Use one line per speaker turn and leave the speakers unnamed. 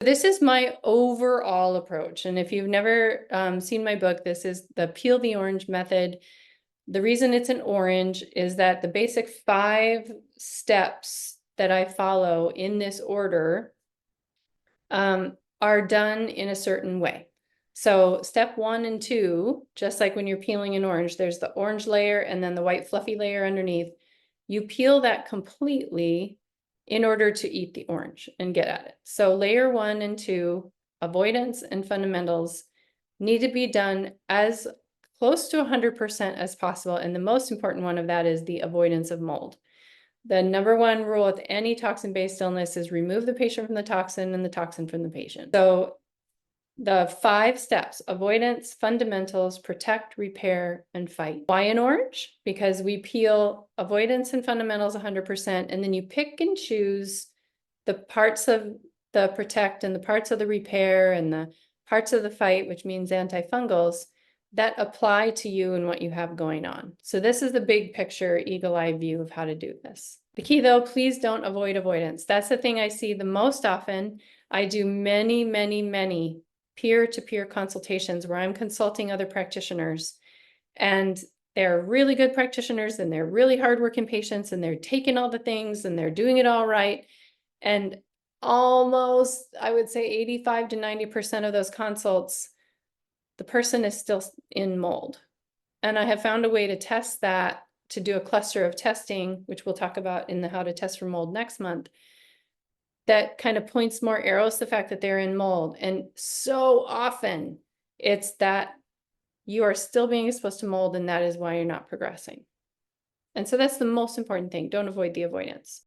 This is my overall approach. And if you've never seen my book, this is the peel the orange method. The reason it's an orange is that the basic 5 steps that I follow in this order are done in a certain way. So step 1 and 2, just like when you're peeling an orange, there's the orange layer and then the white fluffy layer underneath. You peel that completely in order to eat the orange and get at it. So layer 1 and 2, avoidance and fundamentals, need to be done as close to 100% as possible. And the most important one of that is the avoidance of mold. The number 1 rule with any toxin-based illness is remove the patient from the toxin and the toxin from the patient. So the 5 steps: avoidance, fundamentals, protect, repair, and fight. Why in orange? Because we peel avoidance and fundamentals 100%, and then you pick and choose the parts of the protect and the parts of the repair and the parts of the fight, which means antifungals, that apply to you and what you have going on. So this is the big picture, eagle-eye view of how to do this. The key though, please don't avoid avoidance. That's the thing I see the most often. I do many, many, many peer-to-peer consultations where I'm consulting other practitioners, and they're really good practitioners and they're really hardworking patients and they're taking all the things and they're doing it all right. And almost, I would say 85 to 90% of those consults, the person is still in mold. And I have found a way to test that, to do a cluster of testing, which we'll talk about in the how to test for mold next month, that kind of points more arrows to the fact that they're in mold. And so often it's that you are still being exposed to mold, and that is why you're not progressing. And so that's the most important thing. Don't avoid the avoidance.